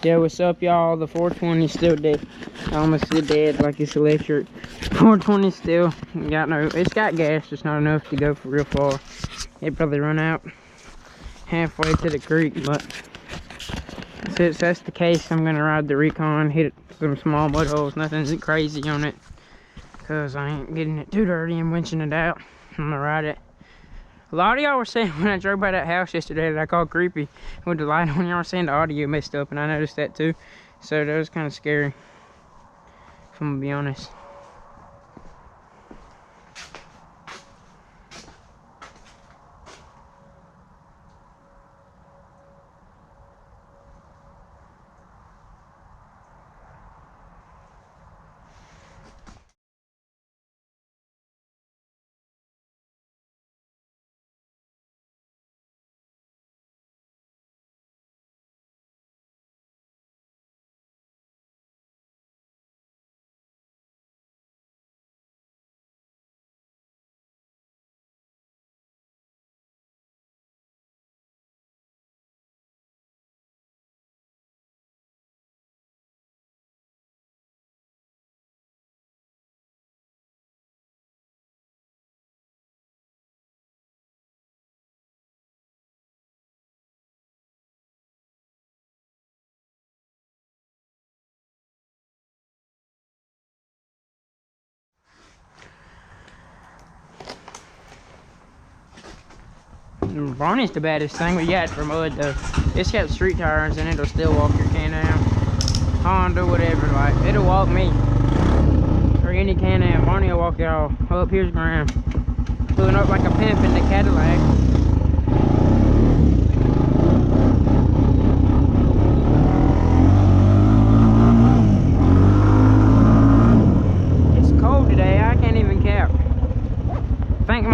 Yeah, what's up, y'all? The 420 still dead. I almost said dead like it's electric. 420 still got no. It's got gas, just not enough to go for real far. It probably run out halfway to the creek, but since that's the case, I'm gonna ride the Recon, hit some small mud holes, nothing crazy on it, cause I ain't getting it too dirty and winching it out. I'm gonna ride it. A lot of y'all were saying when I drove by that house yesterday that I called creepy with the light on, y'all were saying the audio messed up, and I noticed that too. So that was kind of scary, if I'm gonna be honest. Barney's the baddest thing we got for mud though. It's got street tires and it'll still walk your Can-Am, Honda, whatever. Like, it'll walk me or any Can-Am. Barney will walk y'all. Oh, up here's Graham, pulling up like a pimp in the Cadillac. It's cold today. I can't even cap. Think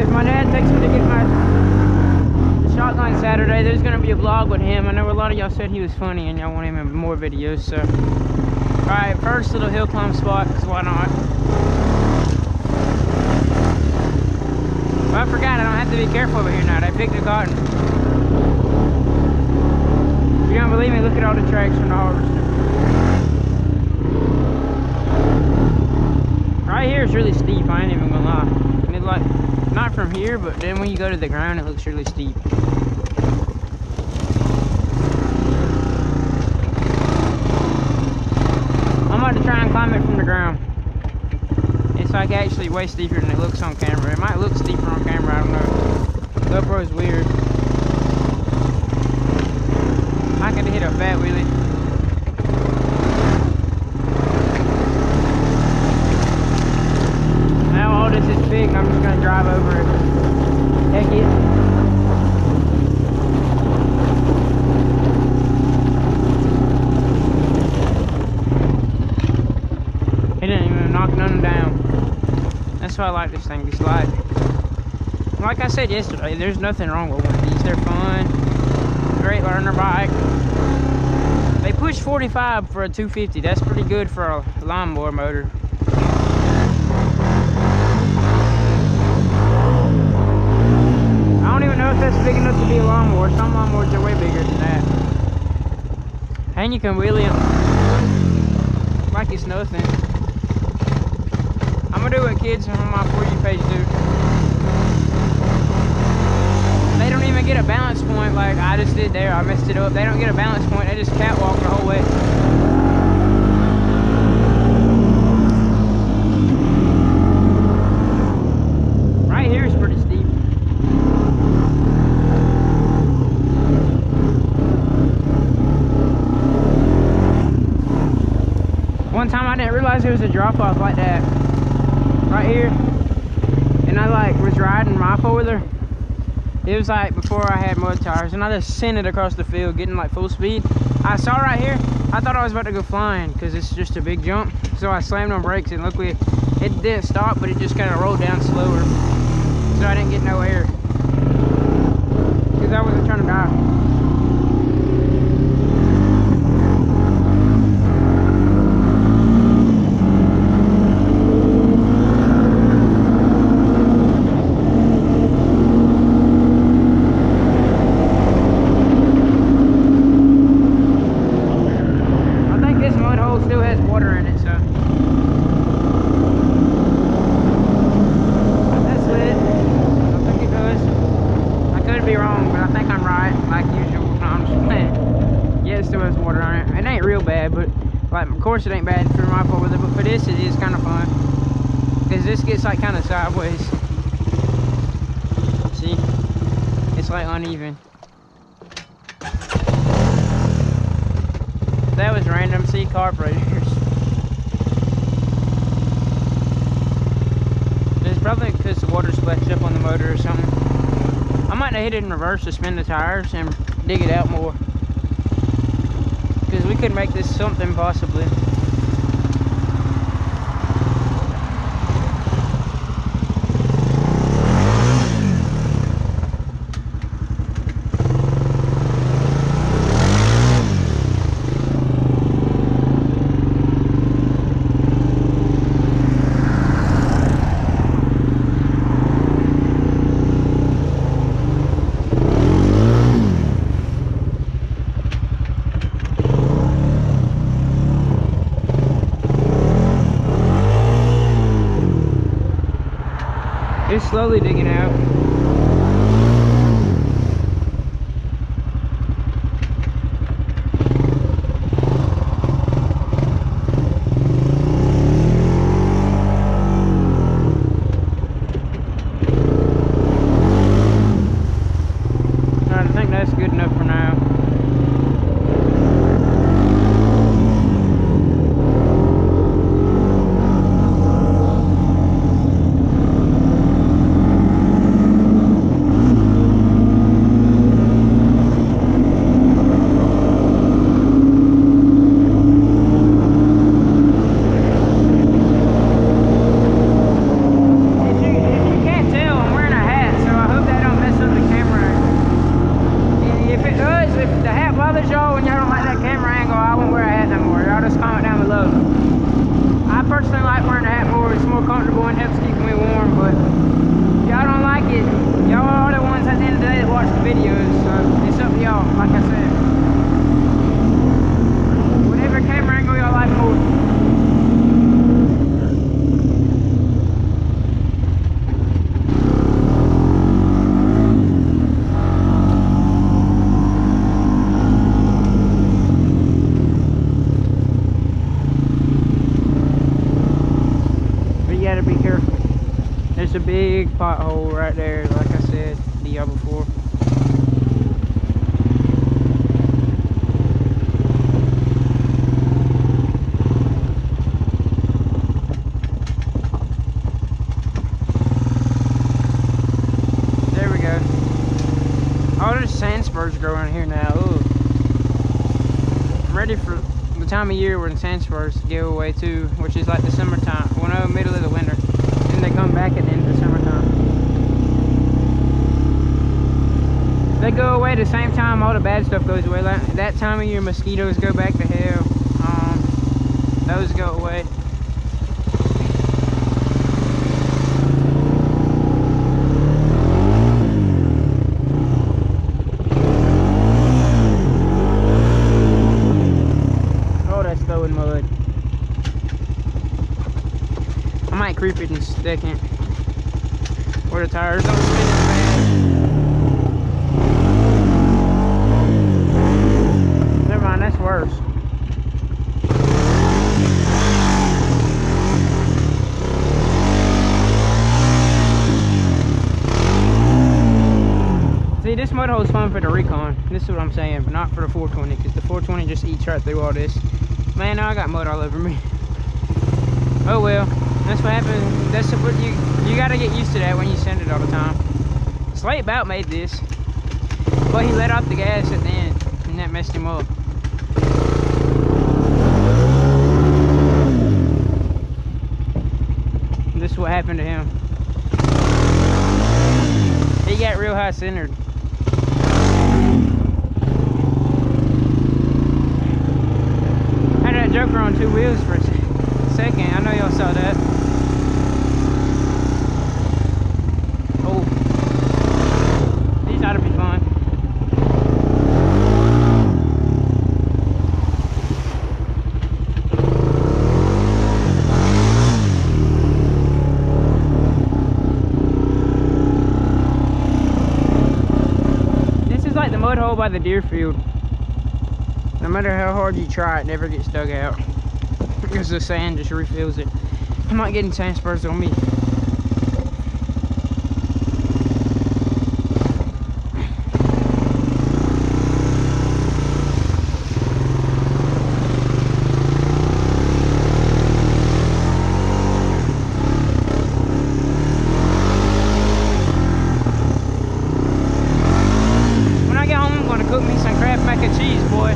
if my dad takes me to get my shotgun Saturday, there's gonna be a vlog with him. I know a lot of y'all said he was funny and y'all want him in more videos, so. Alright, first little hill climb spot, because why not? Well, I forgot, I don't have to be careful over here now. They picked the cotton. If you don't believe me, look at all the tracks from the harvester. Right here is really steep, I ain't even gonna lie. And it, like, not from here, but then when you go to the ground, it looks really steep. I'm about to try and climb it from the ground. It's like actually way steeper than it looks on camera. It might look steeper on camera, I don't know. GoPro's weird. I could hit a fat wheelie. Now all this is big, I'm just gonna drive over it. Heck it. It didn't even knock none down. That's why I like this thing. It's like I said yesterday, there's nothing wrong with one of these. They're fun. Great learner bike. They push 45 for a 250. That's pretty good for a lawnmower motor. I don't even know if that's big enough to be a lawnmower. Some lawnmowers are way bigger than that. And you can wheelie them like it's nothing. I'm gonna do what kids on my For You page do. They don't even get a balance point like I just did there. I messed it up. They don't get a balance point. They just catwalk the whole way. Right here is pretty steep. One time I didn't realize there was a drop off like that right here, and I like was riding my four-wheeler. It was like before I had mud tires, and I just sent it across the field getting like full speed. I saw right here, I thought I was about to go flying because it's just a big jump, so I slammed on brakes, and luckily it didn't stop, but it just kind of rolled down slower, so I didn't get no air because I wasn't trying to die. it still has water on it. It ain't real bad, but like, of course it ain't bad for my fault with it, but for this it is kind of fun. Because this gets like kind of sideways. See? It's like uneven. That was random. See, carburetors. It's probably because the water splashed up on the motor or something. I might have hit it in reverse to spin the tires and dig it out more. Because we could make this something possibly. It's slowly digging out. I think that's good enough for now. There's a big pothole right there, like I said to y'all before. There we go. Oh, there's sand spurs growing here now. Ooh. I'm ready for the time of year when sand spurs go away too, which is like the summertime. Well, no, middle of the winter. They come back at the end of the summertime. They go away the same time all the bad stuff goes away. Like that time of year, mosquitoes go back to hell. Those go away. Oh, that's throwing mud. I might creep it in a second. Where the tires don't spin as fast. Never mind, that's worse. See, this mud hole is fun for the Recon. This is what I'm saying, but not for the 420, because the 420 just eats right through all this. Man, now I got mud all over me. Oh well. That's what happens. That's what you gotta get used to that when you send it all the time. Slate Bout made this, but he let off the gas at the end, and that messed him up. This is what happened to him. He got real high centered. I had that Joker on 2 wheels for a second. I know y'all saw that. Oh, these ought to be fun. This is like the mud hole by the deer field. No matter how hard you try, it never gets dug out. Because the sand just refills it. I'm not getting sand spurs on me. When I get home, I'm gonna cook me some Kraft mac and cheese, boy.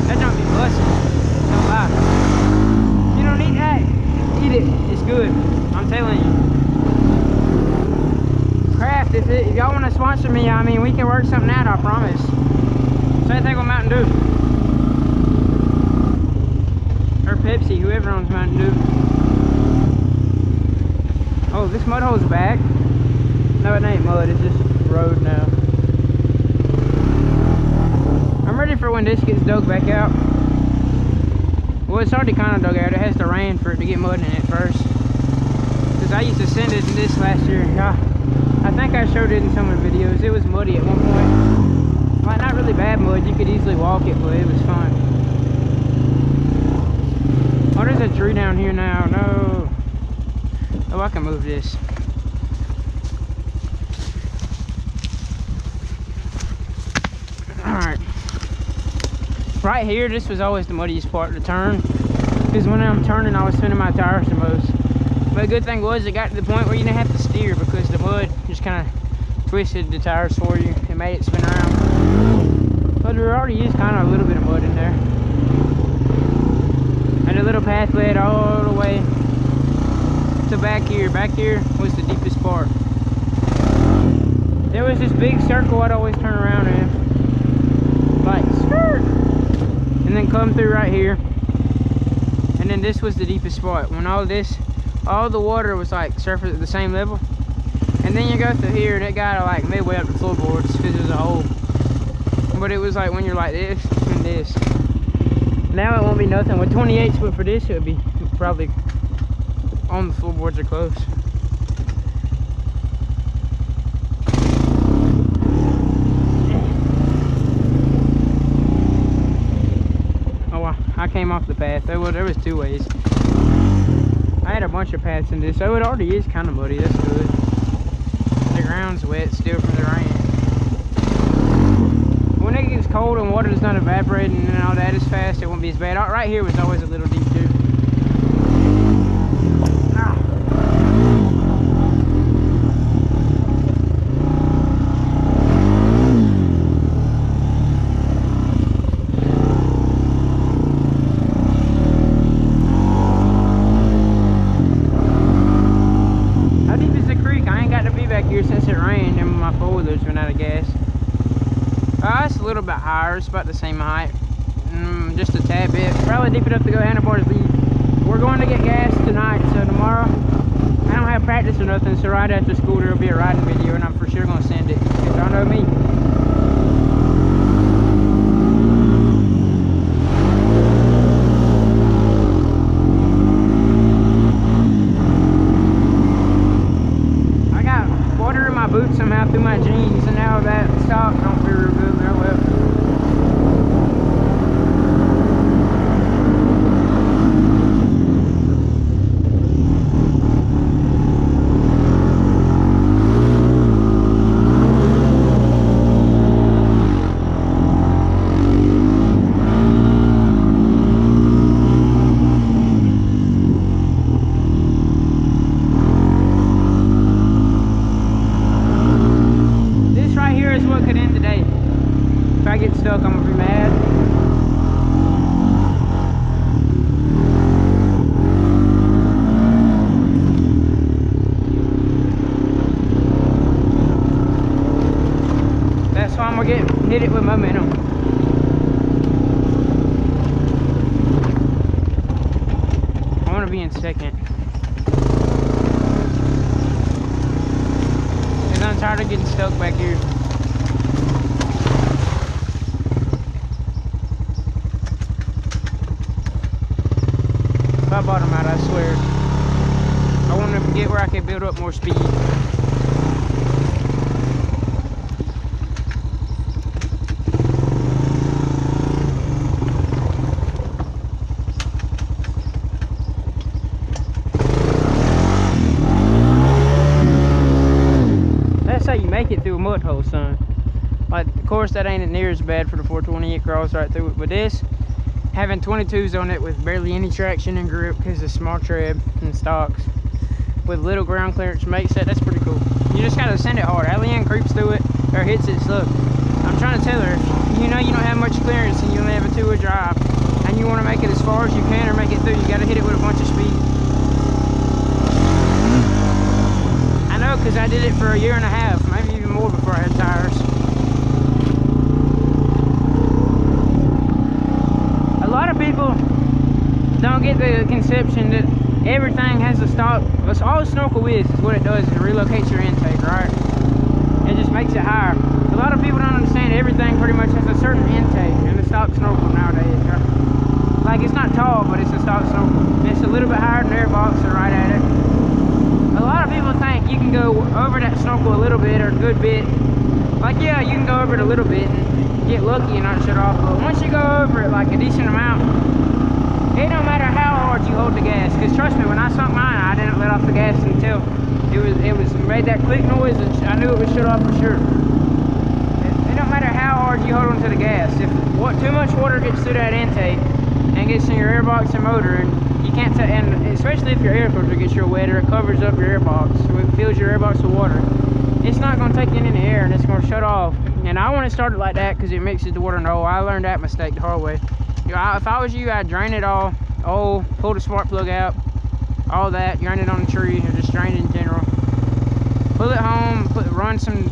That don't be busting. Don't lie. You don't eat that. Eat it. It's good. I'm telling you. Kraft, if y'all want to sponsor me, I mean, we can work something out, I promise. Same thing with Mountain Dew. Or Pepsi, whoever owns Mountain Dew. Oh, this mud hole's back. No, it ain't mud. It's just road now. I'm ready for when this gets dug back out. Well, it's already kind of dug out. It has to rain for it to get mud in it first. Because I used to send it in this last year. I think I showed it in some of the videos. It was muddy at one point. Like, not really bad mud. You could easily walk it, but it was fun. Oh, there's a tree down here now. No. Oh, I can move this. Alright. Right here, this was always the muddiest part to turn. Because when I'm turning, I was spinning my tires the most. But the good thing was, it got to the point where you didn't have to steer because the mud just kind of twisted the tires for you and made it spin around. But there already is kind of a little bit of mud in there. And a little path led all the way to back here. Back here was the deepest part. There was this big circle I'd always turn around in. Like, skirt! And then come through right here. And then this was the deepest spot. When all the water was like surface at the same level. And then you go through here and it got like midway up the floorboards because there's a hole. But it was like when you're like this and this. Now it won't be nothing. With 28s, but for this it would be probably on the floorboards or close. Oh, I came off the path. There was two ways. I had a bunch of paths in this, so it already is kind of muddy. That's good. The ground's wet still from the rain. When it gets cold and water's not evaporating and all that as fast, it won't be as bad. Right here was always a little deep too. Since it rained and my four-wheeler's run out of gas. It's a little bit higher. It's about the same height. Just a tad bit. Probably deep enough to go handlebars lead. We're going to get gas tonight, so tomorrow I don't have practice or nothing, so right after school there will be a riding video and I'm for sure going to send it. Because y'all know me. Boots somehow through my jeans, and now that sock don't feel real good. Oh well. What could end today. If I get stuck, I'm gonna be mad. That's why I'm gonna hit it with momentum. I want to be in second. And I'm tired of getting stuck back here. If I bottom out, I swear. I want to get where I can build up more speed. course, that ain't near as bad for the 420. It crawls right through it. But this, having 22s on it with barely any traction and grip because of small tread and stocks with little ground clearance makes that's pretty cool. You just gotta send it hard. Alien creeps through it or hits it slow. I'm trying to tell her, if you know you don't have much clearance and you only have a 2-wheel drive and you want to make it as far as you can or make it through, you gotta hit it with a bunch of speed. I know, because I did it for a year and a half, maybe even more before I had tires. A lot of people don't get the conception that everything has a stock. That's all snorkel is what it does, is it relocates your intake, right? It just makes it higher. A lot of people don't understand everything pretty much has a certain intake in the stock snorkel nowadays, right? Like, it's not tall, but it's a stock snorkel. It's a little bit higher than their box, or right at it. A lot of people think you can go over that snorkel a little bit or a good bit. Like, yeah, you can go over it a little bit and get lucky and not shut off, but once you go over it like a decent amount, it don't matter how hard you hold the gas. Because trust me, when I sunk mine, I didn't let off the gas until it was made that click noise, and I knew it was shut off for sure. It don't matter how hard you hold onto the gas. If too much water gets through that intake and gets in your airbox and motor, and you can't and especially if your air filter gets real wet or it covers up your airbox, so it fills your airbox with water, it's not going to take it in the air and it's going to shut off. And I want it started like that because it mixes the water in the oil. I learned that mistake the hard way. You know, if I was you, I'd drain it all, pull the spark plug out, all that, drain it on the tree, or just drain it in general. Pull it home, run some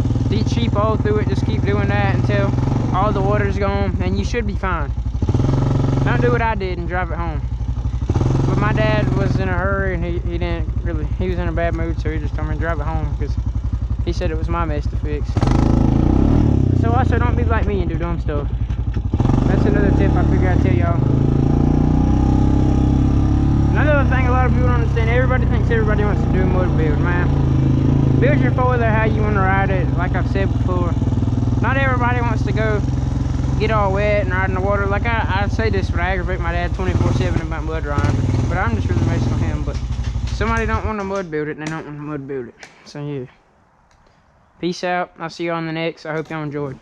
cheap oil through it, just keep doing that until all the water's gone, and you should be fine. Don't do what I did and drive it home. But my dad was in a hurry, and he didn't really, he was in a bad mood, so he just told me to drive it home, because he said it was my mess to fix. So also, don't be like me and do dumb stuff. That's another tip I figured I'd tell y'all. Another thing a lot of people don't understand, everybody thinks everybody wants to do a mud build, man. Build your four-wheeler how you want to ride it, like I've said before. Not everybody wants to go get all wet and ride in the water. Like I say this, but I aggravate my dad 24/7 about mud riding. But I'm just really messing with him. But somebody don't want to mud build it, and they don't want to mud build it. So yeah. Peace out. I'll see you on the next. I hope y'all enjoyed.